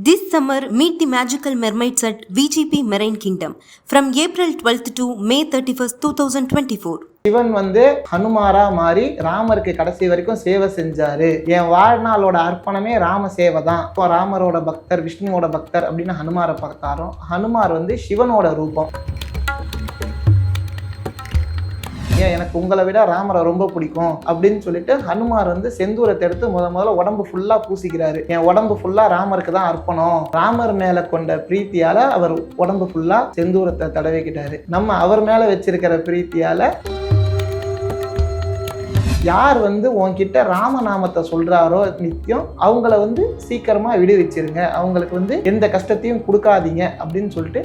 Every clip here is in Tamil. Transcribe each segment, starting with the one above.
This summer, meet the magical mermaids at VGP Marine Kingdom from April 12th to May 31st, 2024. Sivan ஹனுமாரா மாறி ராமருக்கு கடைசி வரைக்கும் சேவை செஞ்சாரு. என் வாழ்நாளோட அர்ப்பணமே ராம சேவை தான். இப்போ ராமரோட பக்தர், விஷ்ணுவோட பக்தர் அப்படின்னு ஹனுமாரை பார்த்தாரோ, ஹனுமார் சிவனோட ரூபம். ஏன் எனக்கு உங்களை விட ராமரை ரொம்ப பிடிக்கும் அப்படின்னு சொல்லிட்டு ஹனுமார் செந்தூரத்தை எடுத்து முதல்ல உடம்பு ஃபுல்லா பூசிக்கிறாரு. என் உடம்பு ஃபுல்லா ராமருக்கு தான் அர்ப்பணம். ராமர் மேல கொண்ட பிரீத்தியால அவர் உடம்பு ஃபுல்லா செந்தூரத்தை தடவிக்கிட்டாரு. நம்ம அவர் மேல வச்சிருக்கிற பிரீத்தியால யார் உன்கிட்ட ராமநாமத்தை சொல்றாரோ நித்தியம் அவங்கள சீக்கிரமா விடுவிச்சிருங்க, அவங்களுக்கு எந்த கஷ்டத்தையும் கொடுக்காதீங்க அப்படின்னு சொல்லிட்டு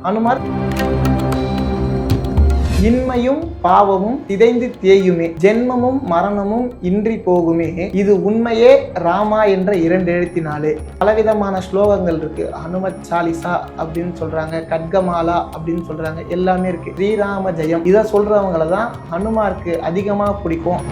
ஹனுமார் இன்மையும் பாவமும் சிதைந்து தேயுமே, ஜென்மமும் மரணமும் இன்றி போகுமே, இது உண்மையே ராமா என்ற 2 எழுத்தினாலே. பலவிதமான ஸ்லோகங்கள் இருக்கு. ஹனுமத் சாலிசா அப்படின்னு சொல்றாங்க, கட்கமாலா அப்படின்னு சொல்றாங்க, எல்லாமே இருக்கு. ஸ்ரீராம ஜெயம் இதை சொல்றவங்கள தான் ஹனுமாருக்கு அதிகமா பிடிக்கும்.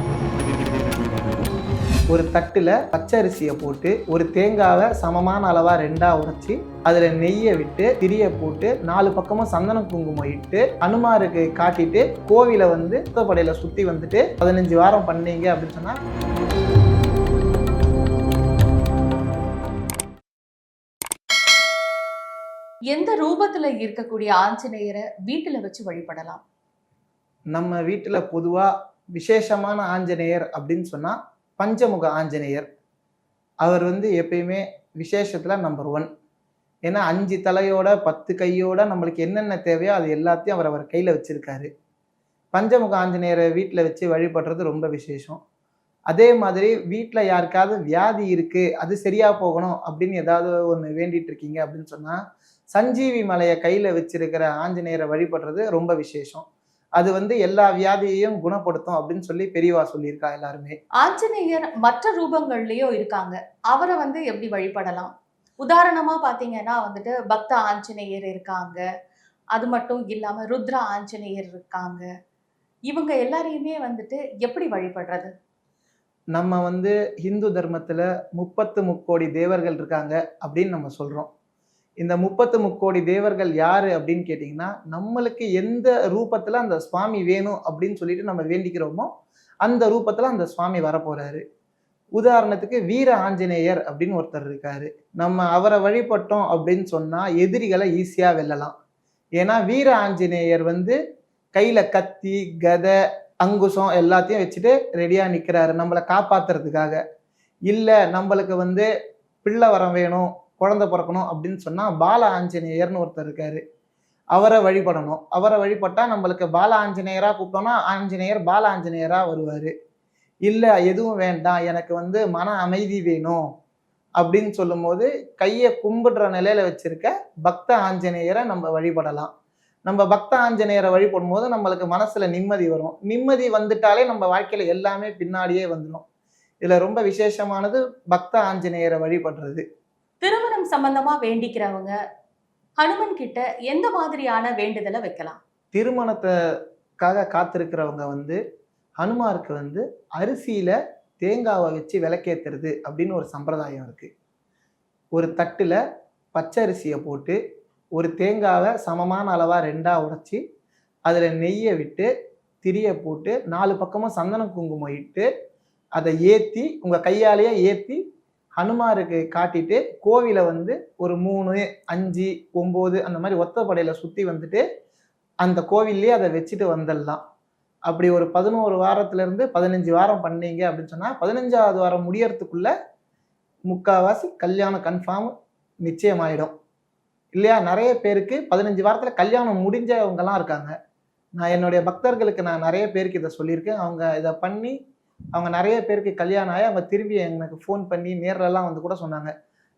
ஒரு தட்டுல பச்சரிசியை போட்டு ஒரு தேங்காவை சமமான அளவா 2ஆ உடைச்சி அதுல நெய்யை விட்டு திரிய போட்டு 4 பக்கமும் சந்தன குங்குமம் இட்டு ஹனுமாருக்கு காட்டிட்டு கோவில சுத்தப்படையில சுத்தி 15 வாரம் பண்ணீங்க அப்படின்னு சொன்னா எந்த ரூபத்துல இருக்கக்கூடிய ஆஞ்சநேயரை வீட்டுல வச்சு வழிபடலாம்? நம்ம வீட்டுல பொதுவா விசேஷமான ஆஞ்சநேயர் அப்படின்னு சொன்னா பஞ்சமுக ஆஞ்சநேயர். அவர் எப்பயுமே விசேஷத்துல நம்பர் 1. ஏன்னா 5 தலையோட 10 கையோட நம்மளுக்கு என்னென்ன தேவையோ அது எல்லாத்தையும் அவர் கையில வச்சிருக்காரு. பஞ்சமுக ஆஞ்சநேயரை வீட்டில் வச்சு வழிபடுறது ரொம்ப விசேஷம். அதே மாதிரி வீட்டில் யாருக்காவது வியாதி இருக்கு, அது சரியா போகணும் அப்படின்னு ஏதாவது ஒன்று வேண்டிட்டு இருக்கீங்க அப்படின்னு சொன்னா சஞ்சீவி மலையை கையில வச்சிருக்கிற ஆஞ்சநேயரை வழிபடுறது ரொம்ப விசேஷம். அது எல்லா வியாதியையும் குணப்படுத்தும் அப்படின்னு சொல்லி பெரியவா சொல்லியிருக்கா எல்லாருமே. ஆஞ்சநேயர் மற்ற ரூபங்கள்லயும் இருக்காங்க, அவரை எப்படி வழிபடலாம்? உதாரணமா பாத்தீங்கன்னா பக்த ஆஞ்சநேயர் இருக்காங்க, அது மட்டும் இல்லாம ருத்ர ஆஞ்சநேயர் இருக்காங்க. இவங்க எல்லாரையுமே எப்படி வழிபடுறது? நம்ம ஹிந்து தர்மத்துல 30 முக்கோடி தேவர்கள் இருக்காங்க அப்படின்னு நம்ம சொல்றோம். இந்த 30 முக்கோடி தேவர்கள் யாரு அப்படின்னு கேட்டீங்கன்னா, நம்மளுக்கு எந்த ரூபத்துல அந்த சுவாமி வேணும் அப்படின்னு சொல்லிட்டு நம்ம வேண்டிக்கிறோமோ அந்த ரூபத்துல அந்த சுவாமி வரப்போறாரு. உதாரணத்துக்கு வீர ஆஞ்சநேயர் அப்படின்னு ஒருத்தர் இருக்காரு. நம்ம அவரை வழிபட்டோம் அப்படின்னு சொன்னா எதிரிகளை ஈஸியா வெல்லலாம். ஏன்னா வீர ஆஞ்சநேயர் கையில கத்தி, கதை, அங்குசம் எல்லாத்தையும் வச்சுட்டு ரெடியா நிக்கிறாரு நம்மளை காப்பாத்துறதுக்காக. இல்ல நம்மளுக்கு பிள்ளை வரம் வேணும், குழந்தை பிறக்கணும் அப்படின்னு சொன்னா பால ஆஞ்சநேயர்னு ஒருத்தர் இருக்காரு, அவரை வழிபடணும். அவரை வழிபட்டா நம்மளுக்கு பால ஆஞ்சநேயரா கூப்பிட்டோம்னா ஆஞ்சநேயர் பால ஆஞ்சநேயரா வருவாரு. இல்ல எதுவும் வேண்டாம், எனக்கு மன அமைதி வேணும் அப்படின்னு சொல்லும் போது கையை கும்பிடுற நிலையில வச்சிருக்க பக்த ஆஞ்சநேயரை நம்ம வழிபடலாம். நம்ம பக்த ஆஞ்சநேயரை வழிபடும் போது நம்மளுக்கு மனசுல நிம்மதி வரும். நிம்மதி வந்துட்டாலே நம்ம வாழ்க்கையில எல்லாமே பின்னாடியே வந்துடும். இதுல ரொம்ப விசேஷமானது பக்த ஆஞ்சநேயரை வழிபடுறது. திருமணம் சம்பந்தமா வேண்டிக்கிறவங்க ஹனுமன் கிட்ட எந்த மாதிரியான வேண்டுதலை வைக்கலாம்? திருமணத்துக்காக காத்திருக்கிறவங்க ஹனுமாருக்கு அரிசியில தேங்காவை வச்சு விளக்கேத்துறது அப்படின்னு ஒரு சம்பிரதாயம் இருக்கு. ஒரு தட்டுல பச்சரிசியை போட்டு ஒரு தேங்காவை சமமான அளவா 2ஆ உடைச்சி அதுல நெய்யை விட்டு திரிய போட்டு 4 பக்கமும் சந்தன குங்குமம் இட்டு அதை ஏத்தி உங்க கையாலேயே ஏத்தி ஹனுமாருக்கு காட்டிட்டு கோவில ஒரு 3, 5, 9 அந்த மாதிரி ஒத்தப்படையில சுத்தி அந்த கோவில்லையே அதை வச்சுட்டு வந்துடலாம். அப்படி ஒரு 11 வாரத்துல இருந்து 15 வாரம் பண்ணீங்க அப்படின்னு சொன்னா 15ஆவது வாரம் முடியறதுக்குள்ள முக்காவாசி கல்யாணம் கன்ஃபார்ம் நிச்சயமாயிடும் இல்லையா? நிறைய பேருக்கு 15 வாரத்துல கல்யாணம் முடிஞ்சவங்கலாம் இருக்காங்க. நான் என்னுடைய பக்தர்களுக்கு நான் நிறைய பேருக்கு இதை சொல்லியிருக்கேன். அவங்க இதை பண்ணி அவங்க நிறைய பேருக்கு கல்யாணம் ஆகி அவங்க திரும்பி எனக்கு ஃபோன் பண்ணி நேர்லலாம் கூட சொன்னாங்க,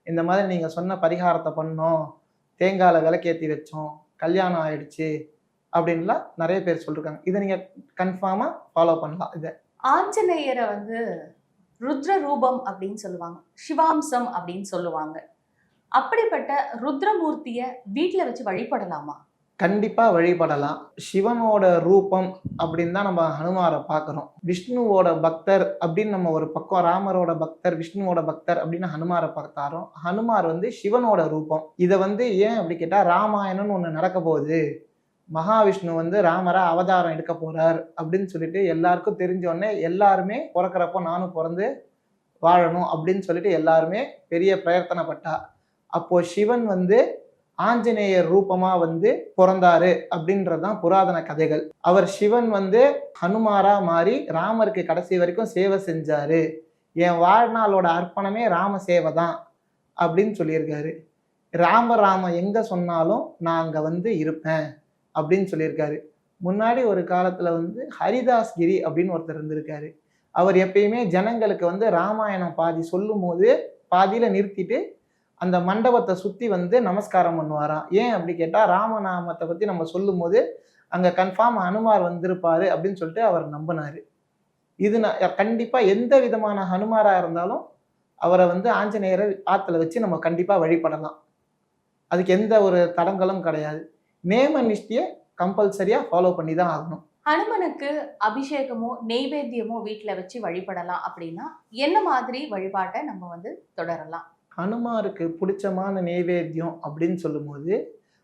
இந்த மாதிரி நீங்க சொன்ன பரிகாரத்தை பண்ணோம், தேங்காயில விளக்கேற்றி வச்சோம், கல்யாணம் ஆயிடுச்சு அப்படின்லாம் நிறைய பேர் சொல்லியிருக்காங்க. இதை நீங்க கன்ஃபார்மா ஃபாலோ பண்ணலாம். இதை ஆஞ்சநேயரை ருத்ர ரூபம் அப்படின்னு சொல்லுவாங்க, சிவாம்சம் அப்படின்னு சொல்லுவாங்க. அப்படிப்பட்ட ருத்ரமூர்த்திய வீட்டுல வச்சு வழிபடலாமா? கண்டிப்பா வழிபடலாம். சிவனோட ரூபம் அப்படின்னு தான் நம்ம ஹனுமார பார்க்குறோம். விஷ்ணுவோட பக்தர் அப்படின்னு நம்ம ஒரு பக்கம், ராமரோட பக்தர், விஷ்ணுவோட பக்தர் அப்படின்னு ஹனுமார பார்த்தாரோம். ஹனுமார் வந்து சிவனோட ரூபம். இத வந்து ஏன் அப்படி கேட்டா, ராமாயணம்னு ஒண்ணு நடக்க போகுது. மகாவிஷ்ணு வந்து ராமரா அவதாரம் எடுக்க போறார் அப்படின்னு சொல்லிட்டு எல்லாருக்கும் தெரிஞ்ச உடனே எல்லாருமே பொறக்கிறப்போ நானும் பொறந்து வாழணும் அப்படின்னு சொல்லிட்டு எல்லாருமே பெரிய பிரயத்தனப்பட்டா. அப்போ சிவன் வந்து ஆஞ்சநேயர் ரூபமா வந்து பிறந்தாரு அப்படின்றதுதான் புராதன கதைகள். அவர் சிவன் வந்து ஹனுமாரா மாறி ராமருக்கு கடைசி வரைக்கும் சேவை செஞ்சாரு. என் வாழ்நாளோட அர்ப்பணமே ராம சேவை தான் அப்படின்னு சொல்லியிருக்காரு. ராம எங்க சொன்னாலும் நான் அங்க வந்து இருப்பேன் அப்படின்னு சொல்லியிருக்காரு. முன்னாடி ஒரு காலத்துல வந்து ஹரிதாஸ் கிரி அப்படின்னு ஒருத்தர் இருந்திருக்காரு. அவர் எப்பயுமே ஜனங்களுக்கு வந்து ராமாயணம் பாதி சொல்லும் போது பாதியில நிறுத்திட்டு அந்த மண்டபத்தை சுத்தி வந்து நமஸ்காரம் பண்ணுவாராம். ஏன் அப்படி கேட்டா, ராமநாமத்தை பத்தி நம்ம சொல்லும் போது அங்க கன்ஃபார்ம் ஹனுமார் வந்திருப்பாரு அப்படின்னு சொல்லிட்டு அவர் நம்பினாரு. இது கண்டிப்பா எந்த விதமான ஹனுமாரா இருந்தாலும் அவரை வந்து ஆஞ்சநேயரை ஆத்துல வச்சு நம்ம கண்டிப்பா வழிபடலாம். அதுக்கு எந்த ஒரு தடங்களும் கிடையாது. நேம நிஷ்டிய கம்பல்சரியா ஃபாலோ பண்ணி தான் ஆகணும். ஹனுமனுக்கு அபிஷேகமோ நெய்வேத்தியமோ வீட்ல வச்சு வழிபடலாம் அப்படின்னா என்ன மாதிரி வழிபாட்டை நம்ம வந்து தொடரலாம்? ஹனுமாருக்கு பிடிச்சமான நெய்வேத்தியம் அப்படின்னு சொல்லும்போது,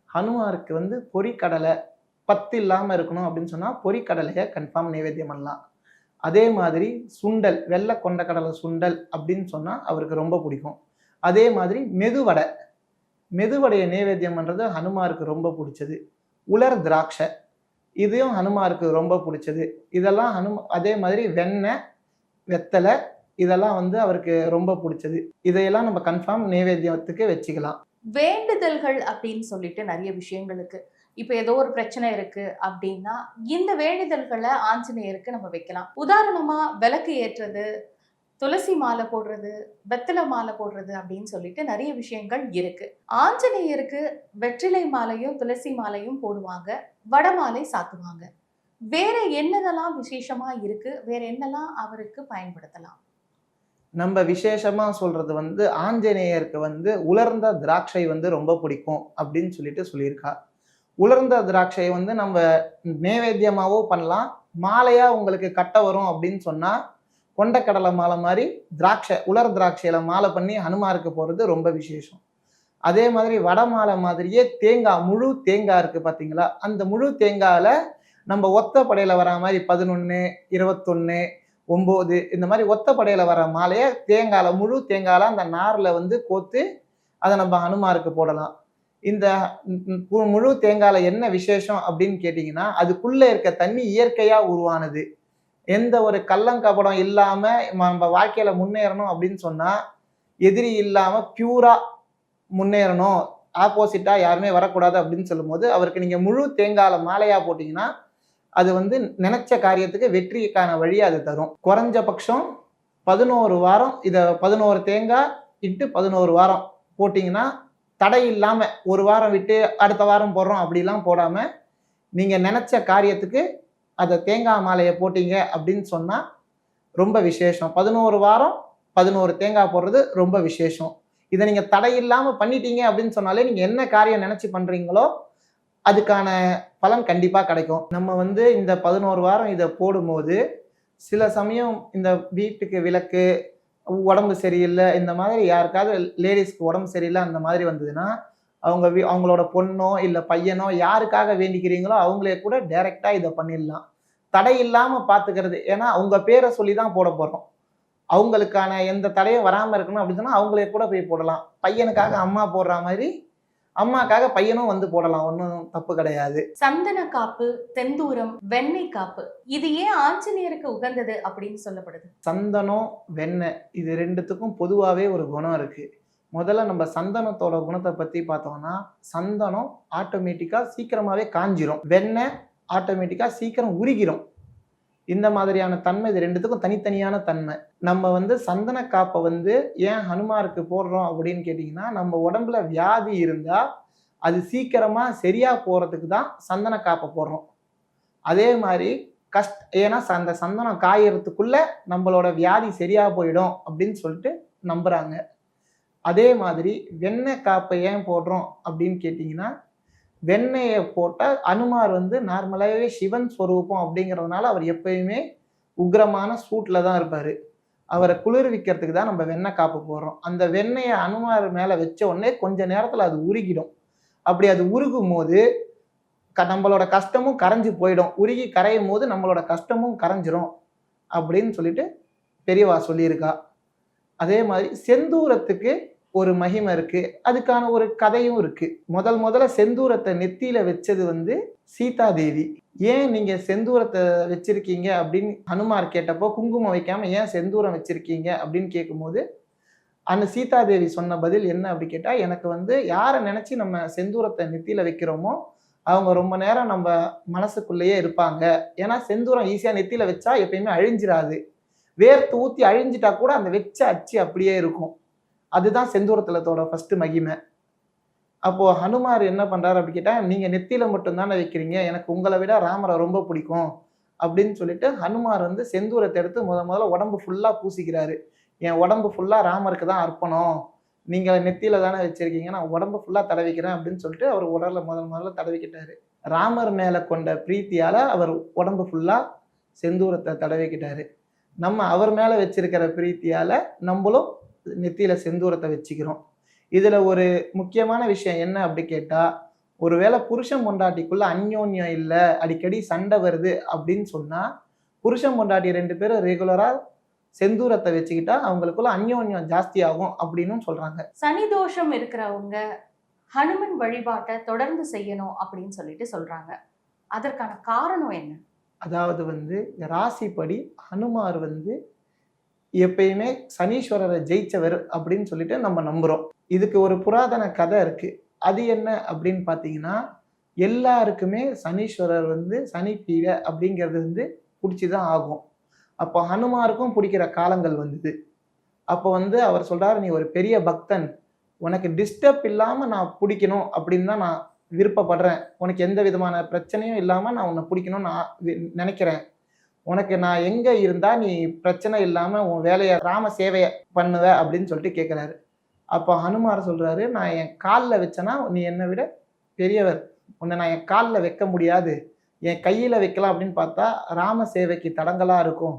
ஹனுமாருக்கு வந்து பொரிக்கடலை பத்து இல்லாம இருக்கணும் அப்படின்னு சொன்னா பொரிக்கடலையை கன்ஃபார்ம் நெய்வேத்தியம் பண்ணலாம். அதே மாதிரி சுண்டல், வெள்ளை கொண்டக்கடலை சுண்டல் அப்படின்னு சொன்னா அவருக்கு ரொம்ப பிடிக்கும். அதே மாதிரி மெதுவடை, மெதுவடையை நெய்வேத்தியம் பண்றது ஹனுமாருக்கு ரொம்ப பிடிச்சது. உலர் திராட்சை, இதையும் ஹனுமாருக்கு ரொம்ப பிடிச்சது. இதெல்லாம் அதே மாதிரி வெண்ணெய், வெத்தலை, இதெல்லாம் வந்து அவருக்கு ரொம்ப பிடிச்சது. இதையெல்லாம் நம்ம கன்ஃபார்ம் நெய்வேத்தியத்துக்கு வச்சுக்கலாம். வேண்டுதல்கள் அப்படின்னு சொல்லிட்டு நிறைய விஷயங்களுக்கு இப்ப ஏதோ ஒரு பிரச்சனை இருக்கு அப்படின்னா இந்த வேண்டுதல்களை ஆஞ்சநேயருக்கு நம்ம வைக்கலாம். உதாரணமா விளக்கு ஏற்றுறது, துளசி மாலை போடுறது, வெத்தலை மாலை போடுறது அப்படின்னு சொல்லிட்டு நிறைய விஷயங்கள் இருக்கு. ஆஞ்சநேயருக்கு வெற்றிலை மாலையும் துளசி மாலையும் போடுவாங்க, வடமாலை சாத்துவாங்க. வேற என்னதெல்லாம் விசேஷமா இருக்கு? வேற என்னெல்லாம் அவருக்கு பயன்படுத்தலாம்? நம்ம விசேஷமா சொல்றது வந்து ஆஞ்சநேயருக்கு வந்து உலர்ந்த திராட்சை வந்து ரொம்ப பிடிக்கும் அப்படின்னு சொல்லிட்டு சொல்லியிருக்கா. உலர்ந்த திராட்சையை வந்து நம்ம நைவேத்தியமாவோ பண்ணலாம். மாலையா உங்களுக்கு கட்ட வரும் அப்படின்னு சொன்னா கொண்டக்கடலை மாலை மாதிரி திராட்சை, உலர் திராட்சையில மாலை பண்ணி ஹனுமாருக்கு போறது ரொம்ப விசேஷம். அதே மாதிரி வட மாலை மாதிரியே தேங்காய், முழு தேங்காய் இருக்கு பாத்தீங்களா, அந்த முழு தேங்காயில நம்ம ஒத்த படையில வரா மாதிரி 11, 21, 9 இந்த மாதிரி ஒத்த படையில வர மாலையை தேங்காயில, முழு தேங்காயில அந்த நார்ல வந்து கோத்து அதை நம்ம ஹனுமாருக்கு போடலாம். இந்த முழு தேங்காயில என்ன விசேஷம் அப்படின்னு கேட்டீங்கன்னா, அதுக்குள்ள இருக்க தண்ணி இயற்கையா உருவானது. எந்த ஒரு கள்ளங்கபடம் இல்லாம நம்ம வாழ்க்கையில முன்னேறணும் அப்படின்னு சொன்னா, எதிரி இல்லாம பியூரா முன்னேறணும், ஆப்போசிட்டா யாருமே வரக்கூடாது அப்படின்னு சொல்லும்போது அவருக்கு நீங்க முழு தேங்காயில மாலையா போட்டீங்கன்னா அது வந்து நினைச்ச காரியத்துக்கு வெற்றிக்கான வழியை அது தரும். குறைஞ்சபட்சம் 11 வாரம் இதை 11 தேங்காய் இட்டு 11 வாரம் போட்டிங்கன்னா தடை இல்லாம, ஒரு வாரம் விட்டு அடுத்த வாரம் போடுறோம் அப்படிலாம் போடாம நீங்க நினைச்ச காரியத்துக்கு அதை தேங்காய் மாலையை போட்டீங்க அப்படின்னு சொன்னா ரொம்ப விசேஷம். 11 வாரம் 11 தேங்காய் போடுறது ரொம்ப விசேஷம். இதை நீங்க தடை இல்லாம பண்ணிட்டீங்க அப்படின்னு சொன்னாலே நீங்க என்ன காரியம் நினைச்சு பண்றீங்களோ அதுக்கான பலன் கண்டிப்பா கிடைக்கும். நம்ம வந்து இந்த 11 வாரம் இதை போடும்போது சில சமயம் இந்த வீட்டுக்கு விளக்கு, உடம்பு சரியில்லை, இந்த மாதிரி யாருக்காவது லேடிஸ்க்கு உடம்பு சரியில்லை அந்த மாதிரி வந்ததுன்னா அவங்களோட பொண்ணோ இல்லை பையனோ யாருக்காக வேண்டிக்கிறீங்களோ அவங்களே கூட டைரக்டா இதை பண்ணிடலாம். தடை இல்லாம பாத்துக்கிறது. ஏன்னா அவங்க பேரை சொல்லி தான் போட போறோம். அவங்களுக்கான எந்த தடையும் வராம இருக்கணும் அப்படின்னு சொன்னா அவங்களே கூட போய் போடலாம். பையனுக்காக அம்மா போடுற மாதிரி அம்மாக்காக பையனும் வந்து போடலாம், ஒன்றும் தப்பு கிடையாது. சந்தன காப்பு, தெந்தூரம், வெண்ணெய் காப்பு, இது ஏன் ஆஞ்சநேயருக்கு உகந்தது அப்படின்னு சொல்லப்படுது? சந்தனம், வெண்ணெய் இது ரெண்டுத்துக்கும் பொதுவாகவே ஒரு குணம் இருக்கு. முதல்ல நம்ம சந்தனத்தோட குணத்தை பத்தி பார்த்தோம்னா, சந்தனம் ஆட்டோமேட்டிக்கா சீக்கிரமாவே காஞ்சிரும், வெண்ணெய் ஆட்டோமேட்டிக்கா சீக்கிரம் உருகிரும். இந்த மாதிரியான தன்மை இது ரெண்டுத்துக்கும் தனித்தனியான தன்மை. நம்ம வந்து சந்தன காப்பை வந்து ஏன் ஹனுமாருக்கு போடுறோம் அப்படின்னு கேட்டிங்கன்னா, நம்ம உடம்புல வியாதி இருந்தா அது சீக்கிரமா சரியா போறதுக்கு தான் சந்தன காப்பை போடுறோம். அதே மாதிரி ஏன்னா அந்த சந்தனம் காயறதுக்குள்ள நம்மளோட வியாதி சரியா போயிடும் அப்படின்னு சொல்லிட்டு நம்புறாங்க. அதே மாதிரி வெண்ணெய் காப்பை ஏன் போடுறோம் அப்படின்னு கேட்டிங்கன்னா, வெண்ணெயை போட்டால் அனுமார் வந்து நார்மலாகவே சிவன் ஸ்வரூபம் அப்படிங்கிறதுனால அவர் எப்பயுமே உக்ரமான சூட்டில் தான் இருப்பார். அவரை குளிர்விக்கிறதுக்கு தான் நம்ம வெண்ணெய் காப்பு போடுறோம். அந்த வெண்ணெயை அனுமார் மேலே வச்ச உடனே கொஞ்ச நேரத்தில் அது உருகிடும். அப்படி அது உருகும் போது நம்மளோட கஷ்டமும் கரைஞ்சு போயிடும். உருகி கரையும் போது நம்மளோட கஷ்டமும் கரைஞ்சிரும் அப்படின்னு சொல்லிட்டு பெரியவா சொல்லியிருக்கா. அதே மாதிரி செந்தூரத்துக்கு ஒரு மகிமை இருக்கு. அதுக்கான ஒரு கதையும் இருக்கு. முதல்ல செந்தூரத்தை நெத்தியில வச்சது வந்து சீதா தேவி. ஏன் நீங்க செந்தூரத்தை வச்சிருக்கீங்க அப்படின்னு ஹனுமார் கேட்டப்போ, குங்குமம் வைக்காம ஏன் செந்தூரம் வச்சிருக்கீங்க அப்படின்னு கேட்கும்போது, அந்த சீதா தேவி சொன்ன பதில் என்ன அப்படி கேட்டா, எனக்கு வந்து யாரை நினைச்சு நம்ம செந்தூரத்தை நெத்தியில வைக்கிறோமோ அவங்க ரொம்ப நேரம் நம்ம மனசுக்குள்ளேயே இருப்பாங்க. ஏன்னா செந்தூரம் ஈஸியா நெத்தியில வச்சா எப்பயுமே அழிஞ்சிராது. வேர்த்து ஊத்தி அழிஞ்சிட்டா கூட அந்த வச்ச அச்சு அப்படியே இருக்கும். அதுதான் செந்தூரத்தோட ஃபர்ஸ்ட் மகிமை. அப்போ ஹனுமார் என்ன பண்றாரு அப்படி கேட்டா, நீங்க நெத்தியில மட்டும் தானே வைக்கிறீங்க, எனக்கு உங்களை விட ராமரை ரொம்ப பிடிக்கும் அப்படின்னு சொல்லிட்டு ஹனுமார் வந்து செந்தூரத்தை எடுத்து முதல்ல உடம்பு ஃபுல்லா பூசிக்கிறாரு. என் உடம்பு ஃபுல்லா ராமருக்கு தான் அர்ப்பணம், நீங்க நெத்தியில தானே வச்சிருக்கீங்க, நான் உடம்பு ஃபுல்லா தடவிக்கிறேன் அப்படின்னு சொல்லிட்டு அவர் உடல்ல முதல்ல தடவிக்கிட்டாரு. ராமர் மேல கொண்ட பிரீத்தியால அவர் உடம்பு ஃபுல்லா செந்தூரத்தை தடவிக்கிட்டாரு. நம்ம அவர் மேல வச்சிருக்கிற பிரீத்தியால நம்மளும் நெத்தியில செந்தூரத்தை வச்சுக்கிறோம். இதுல ஒரு முக்கியமான விஷயம் என்ன அப்படி கேட்டா, ஒருவேளை புருஷன் பொண்டாட்டிக்குள்ள அந்யோன்யம் இல்ல, அடிக்கடி சண்டை வருது அப்படின்னு சொன்னா, புருஷன் பொண்டாட்டி 2 பேரும் ரெகுலரா செந்தூரத்தை வச்சுக்கிட்டா அவங்களுக்குள்ள அந்யோன்யம் ஜாஸ்தி ஆகும் அப்படின்னு சொல்றாங்க. சனி தோஷம் இருக்கிறவங்க ஹனுமன் வழிபாட்டை தொடர்ந்து செய்யணும் அப்படின்னு சொல்லிட்டு சொல்றாங்க. அதற்கான காரணம் என்ன? அதாவது வந்து ராசிப்படி ஹனுமார் வந்து எப்பயுமே சனீஸ்வரரை ஜெயிச்சவர் அப்படின்னு சொல்லிட்டு நம்ம நம்புறோம். இதுக்கு ஒரு புராதன கதை இருக்கு. அது என்ன அப்படின்னு பார்த்தீங்கன்னா, எல்லாருக்குமே சனீஸ்வரர் வந்து சனி பீடை அப்படிங்கிறது வந்து பிடிச்சிதான் ஆகும். அப்போ ஹனுமாருக்கும் பிடிக்கிற காலங்கள் வந்தது. அப்போ வந்து அவர் சொல்றாரு, நீ ஒரு பெரிய பக்தன், உனக்கு டிஸ்டர்ப் இல்லாம நான் பிடிக்கணும் அப்படின்னு தான் நான் விருப்பப்படுறேன். உனக்கு எந்த விதமான பிரச்சனையும் இல்லாம நான் உன்னை பிடிக்கணும்னு நான் நினைக்கிறேன். உனக்கு நான் எங்க இருந்தா நீ பிரச்சனை இல்லாம உன் வேலையை ராம சேவைய பண்ணுவ அப்படின்னு சொல்லிட்டு கேட்கிறாரு. அப்போ ஹனுமார் சொல்றாரு, நான் என் காலில் வச்சேன்னா நீ என்னை விட பெரியவர், உன்னை நான் என் காலில் வைக்க முடியாது, என் கையில வைக்கலாம் அப்படின்னு பார்த்தா ராம சேவைக்கு தடங்கலா இருக்கும்,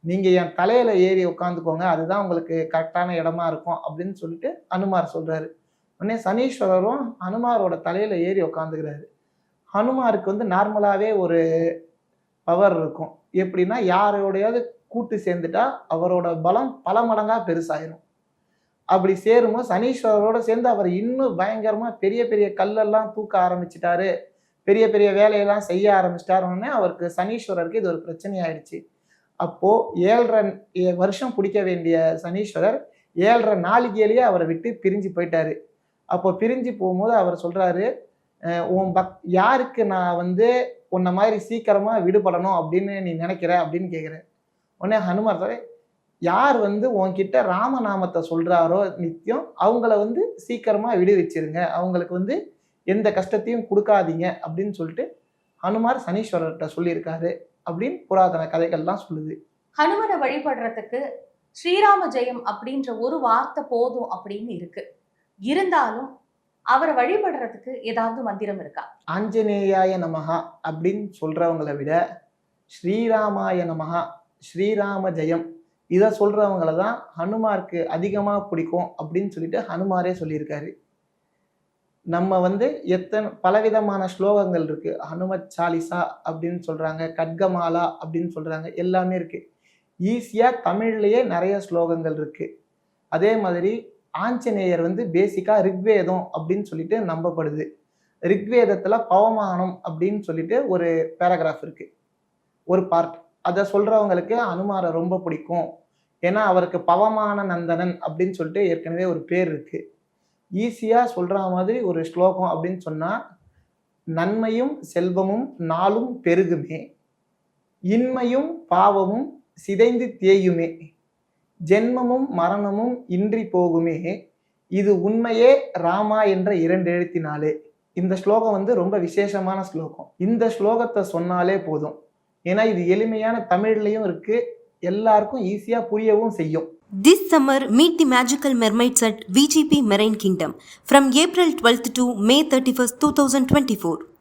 நீங்க என் தலையில ஏறி உட்காந்துக்கோங்க, அதுதான் உங்களுக்கு கரெக்டான இடமா இருக்கும் அப்படின்னு சொல்லிட்டு ஹனுமார் சொல்றாரு. உடனே சனீஸ்வரரும் ஹனுமாரோட தலையில ஏறி உட்காந்துக்கிறாரு. ஹனுமாருக்கு வந்து நார்மலாவே ஒரு பவர் இருக்கும். எப்படின்னா, யாரோடையாவது கூட்டு சேர்ந்துட்டா அவரோட பலம் பல மடங்கா பெருசாயிரும். அப்படி சேரும்போது சனீஸ்வரரோட சேர்ந்து அவர் இன்னும் பயங்கரமா பெரிய பெரிய கல்லெல்லாம் தூக்க ஆரம்பிச்சிட்டாரு, பெரிய பெரிய வேலையெல்லாம் செய்ய ஆரம்பிச்சிட்டாருன்னே அவருக்கு சனீஸ்வரருக்கு இது ஒரு பிரச்சனை ஆயிடுச்சு. அப்போ 7.5 வருஷம் பிடிக்க வேண்டிய சனீஸ்வரர் 7.5 நாளிகையிலேயே அவரை விட்டு பிரிஞ்சு போயிட்டாரு. அப்போ பிரிஞ்சு போகும்போது அவர் சொல்றாரு, யாருக்கு நான் வந்து உன்ன மாதிரி சீக்கிரமா விடுபடணும் அப்படின்னு நீ நினைக்கிற அப்படின்னு கேட்குற. உடனே ஹனுமார் சொல்ற, யார் வந்து உன்கிட்ட ராமநாமத்தை சொல்றாரோ நித்தியம் அவங்கள வந்து சீக்கிரமா விடுவிச்சிருங்க, அவங்களுக்கு வந்து எந்த கஷ்டத்தையும் கொடுக்காதீங்க அப்படின்னு சொல்லிட்டு ஹனுமார் சனீஸ்வரர்கிட்ட சொல்லியிருக்காரு அப்படின்னு புராதன கதைகள்லாம் சொல்லுது. ஹனுமனை வழிபடுறதுக்கு ஸ்ரீராம ஜெயம் அப்படின்ற ஒரு வார்த்தை போதும் அப்படின்னு இருக்கு. இருந்தாலும் அவரை வழிபடுறதுக்கு ஏதாவது மந்திரம் இருக்கா? ஆஞ்சநேயாய நமஹா அப்படின்னு சொல்றவங்களை விட ஸ்ரீராமாய நமஹா, ஸ்ரீராம ஜெயம் இதை சொல்றவங்கள தான் ஹனுமாருக்கு அதிகமாக பிடிக்கும் அப்படின்னு சொல்லிட்டு ஹனுமாரே சொல்லியிருக்காரு. நம்ம வந்து பலவிதமான ஸ்லோகங்கள் இருக்கு. ஹனுமத் சாலிசா அப்படின்னு சொல்றாங்க, கட்கமாலா அப்படின்னு சொல்றாங்க, எல்லாமே இருக்கு. ஈஸியா தமிழ்லயே நிறைய ஸ்லோகங்கள் இருக்கு. அதே மாதிரி ஆஞ்சநேயர் வந்து பேசிக்கா ரிக்வேதம் அப்படின்னு சொல்லிட்டு நம்பப்படுது. ரிக்வேதத்துல பவமானம் அப்படின்னு சொல்லிட்டு ஒரு பேராகிராஃப் இருக்கு, ஒரு பார்ட். அதை சொல்றவங்களுக்கு ஹனுமாரை ரொம்ப பிடிக்கும். ஏன்னா அவருக்கு பவமான நந்தனன் அப்படின்னு சொல்லிட்டு ஏற்கனவே ஒரு பேர் இருக்கு. ஈஸியா சொல்ற மாதிரி ஒரு ஸ்லோகம் அப்படின்னு சொன்னா, நன்மையும் செல்வமும் நாளும் பெருகுமே, இன்மையும் பாவமும் சிதைந்து தேயுமே, ஜென்மமும் மரணமும் இன்றி போகுமே, இது உண்மையே ராமா என்ற 2 எழுத்தினாலே. இந்த ஸ்லோகம் வந்து ரொம்ப விசேஷமான ஸ்லோகம். இந்த ஸ்லோகத்தை சொன்னாலே போதும். ஏன்னா இது எளிமையான தமிழ்லையும் இருக்கு, எல்லாருக்கும் ஈஸியா புரியவும் செய்யும். This summer, meet the magical mermaids at VGP Marine Kingdom from April 12th to May 31st, 2024.